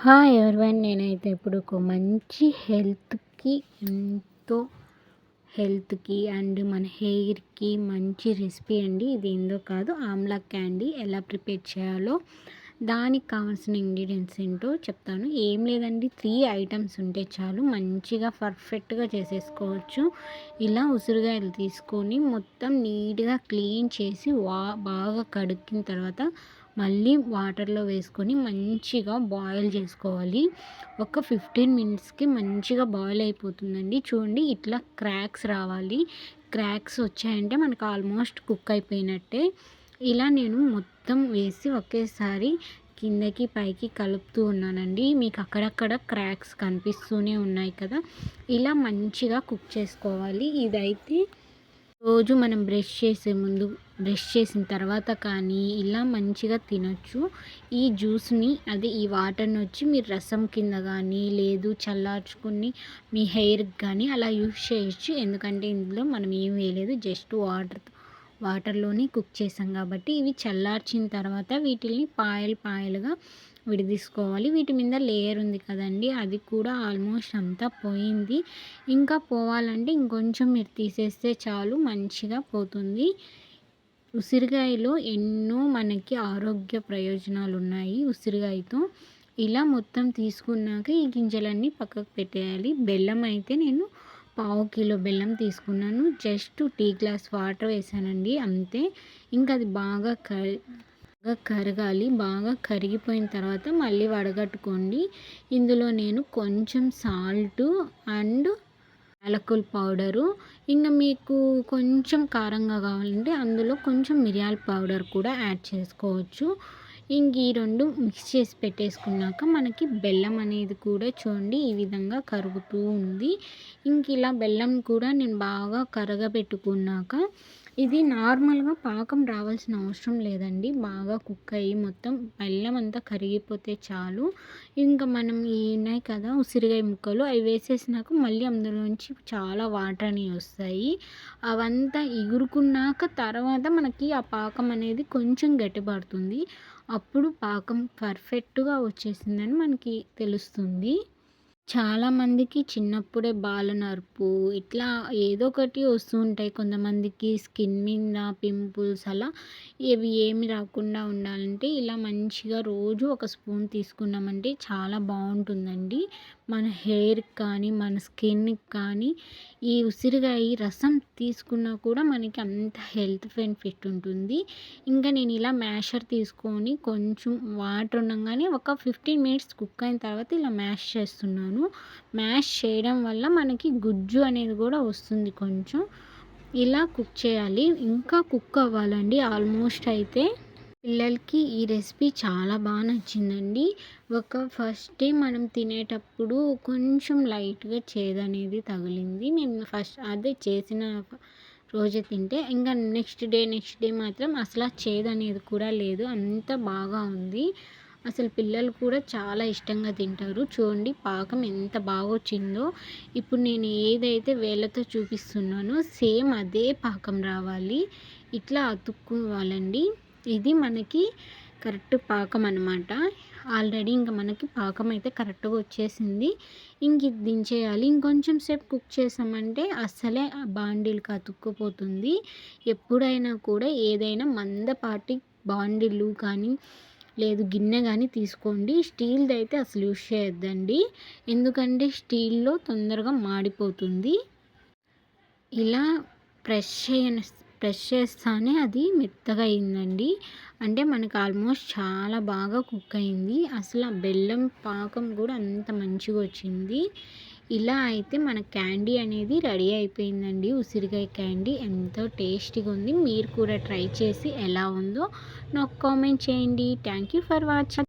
Hi everyone నేనైతే ఇప్పుడు ఒక మంచి హెల్త్కి అండ్ మన హెయిర్కి మంచి రెసిపీ అండి. ఇది ఏందో కాదు, ఆమ్లా క్యాండీ ఎలా ప్రిపేర్ చేయాలో దానికి కావాల్సిన ఇంగ్రీడియంట్స్ ఏంటో చెప్తాను. ఏం లేదండి, 3 ఐటమ్స్ ఉంటే చాలు, మంచిగా పర్ఫెక్ట్గా చేసేసుకోవచ్చు. ఇలా ఉసిరికాయలు తీసుకొని మొత్తం నీట్గా క్లీన్ చేసి బాగా కడిగిన తర్వాత మళ్ళీ వాటర్లో వేసుకొని మంచిగా బాయిల్ చేసుకోవాలి. ఒక 15 మినిట్స్కి మంచిగా బాయిల్ అయిపోతుందండి. చూడండి, ఇట్లా క్రాక్స్ రావాలి. క్రాక్స్ వచ్చాయంటే మనకు ఆల్మోస్ట్ కుక్ అయిపోయినట్టే. ఇలా నేను మొత్తం వేసి ఒకేసారి కిందకి పైకి కలుపుతూ ఉన్నానండి. మీకు అక్కడక్కడ క్రాక్స్ కనిపిస్తూనే ఉన్నాయి కదా. ఇలా మంచిగా కుక్ చేసుకోవాలి. ఇదైతే రోజు మనం బ్రష్ చేసిన తర్వాత కానీ ఇలా మంచిగా తినొచ్చు. ఈ జ్యూస్ని ఈ వాటర్ని వచ్చి మీరు రసం కింద కానీ లేదు చల్లార్చుకుని మీ హెయిర్కి కానీ అలా యూస్ చేయొచ్చు. ఎందుకంటే ఇందులో మనం ఏం వేయలేదు, జస్ట్ వాటర్లోనే కుక్ చేసాం కాబట్టి. ఇవి చల్లార్చిన తర్వాత వీటిని పాయలుగా విడదీసుకోవాలి. వీటి మీద లేయర్ ఉంది కదండి, అది కూడా ఆల్మోస్ట్ అంతా పోయింది. ఇంకా పోవాలంటే ఇంకొంచెం మీరు తీసేస్తే చాలు, మంచిగా పోతుంది. ఉసిరికాయలో ఎన్నో మనకి ఆరోగ్య ప్రయోజనాలు ఉన్నాయి ఉసిరికాయతో. ఇలా మొత్తం తీసుకున్నాక ఈ గింజలన్నీ పక్కకు పెట్టేయాలి. బెల్లం అయితే నేను 1/2 కిలో బెల్లం తీసుకున్నాను. జస్ట్ టీ గ్లాస్ వాటర్ వేసానండి, అంతే. ఇంకా అది బాగా కరగాలి. బాగా కరిగిపోయిన తర్వాత మళ్ళీ వడగట్టుకోండి. ఇందులో నేను కొంచెం సాల్ట్ అండ్ యాలకుల పౌడరు, ఇంకా మీకు కొంచెం కారంగా కావాలంటే అందులో కొంచెం మిరియాల పౌడర్ కూడా యాడ్ చేసుకోవచ్చు. ఇంక ఈ 2 మిక్స్ చేసి పెట్టేసుకున్నాక మనకి బెల్లం అనేది కూడా చూడండి ఈ విధంగా కరుగుతూ ఉంది. ఇంక ఇలా బెల్లం కూడా నేను బాగా కరగబెట్టుకున్నాక ఇది నార్మల్గా పాకం రావాల్సిన అవసరం లేదండి. బాగా కుక్ అయ్యి మొత్తం బెల్లం అంతా కరిగిపోతే చాలు. ఇంకా మనం ఉన్నాయి కదా ఉసిరికాయ ముక్కలు, అవి వేసేసినాక మళ్ళీ అందులోంచి చాలా వాటర్ అనేవి వస్తాయి. అవంతా ఎగురుకున్నాక తర్వాత మనకి ఆ పాకం అనేది కొంచెం గట్టిపడుతుంది. అప్పుడు పాకం పర్ఫెక్ట్గా వచ్చేసిందని మనకి తెలుస్తుంది. చాలామందికి చిన్నప్పుడే బాలనరుపు ఇట్లా ఏదో ఒకటి వస్తూ ఉంటాయి. కొంతమందికి స్కిన్ మీద పింపుల్స్, అలా ఇవి ఏమి రాకుండా ఉండాలంటే ఇలా మంచిగా రోజు ఒక స్పూన్ తీసుకున్నామంటే చాలా బాగుంటుందండి. మన హెయిర్కి కానీ మన స్కిన్కి కానీ ఈ ఉసిరికాయ రసం తీసుకున్నా కూడా మనకి అంత హెల్త్ బెనిఫిట్ ఉంటుంది. ఇంకా నేను ఇలా మ్యాషర్ తీసుకొని కొంచెం వాటర్ ఉండగానే ఒక 15 మినిట్స్ కుక్ అయిన తర్వాత ఇలా మ్యాష్ చేస్తున్నాను. మ్యాష్ చేయడం వల్ల మనకి గుజ్జు అనేది కూడా వస్తుంది కొంచెం. ఇలా కుక్ చేయాలి, ఇంకా కుక్ అవ్వాలండి. ఆల్మోస్ట్ అయితే పిల్లలకి ఈ రెసిపీ చాలా బాగా నచ్చిందండి. ఫస్ట్ డే మనం తినేటప్పుడు కొంచెం లైట్గా చేదనేది తగిలింది. నేను ఫస్ట్ అదే చేసిన రోజే తింటే, ఇంకా నెక్స్ట్ డే మాత్రం అసలు చేదనేది కూడా లేదు, అంత బాగా ఉంది. అసలు పిల్లలు కూడా చాలా ఇష్టంగా తింటారు. చూడండి పాకం ఎంత బాగా వచ్చిందో. ఇప్పుడు నేను ఏదైతే వేళ్ళతో చూపిస్తున్నానో సేమ్ అదే పాకం రావాలి. ఇట్లా అతుక్కోవాలండి. ఇది మనకి కరెక్ట్ పాకం అన్నమాట. ఆల్రెడీ ఇంకా మనకి పాకం అయితే కరెక్ట్గా వచ్చేసింది. ఇంక ఇది దించేయాలి. ఇంకొంచెం సేపు కుక్ చేసామంటే అస్సలే బాండీలకు అతుక్కుపోతుంది. ఎప్పుడైనా కూడా ఏదైనా మందపాటి బాండీలు కానీ లేదు గిన్నె కానీ తీసుకోండి. స్టీల్ది అయితే అసలు యూస్ చేయొద్దండి, ఎందుకంటే స్టీల్లో తొందరగా మాడిపోతుంది. ఇలా ప్రెస్ చేస్తానే అది మెత్తగా అయిందండి. అంటే మనకు ఆల్మోస్ట్ చాలా బాగా కుక్ అయింది. అసలు ఆ బెల్లం పాకం కూడా అంత మంచిగా వచ్చింది. ఇలా అయితే మన క్యాండీ అనేది రెడీ అయిపోయిందండి. ఉసిరికాయ క్యాండీ ఎంతో టేస్టీగా ఉంది. మీరు కూడా ట్రై చేసి ఎలా ఉందో నాకు కామెంట్ చేయండి. Thank you for watching.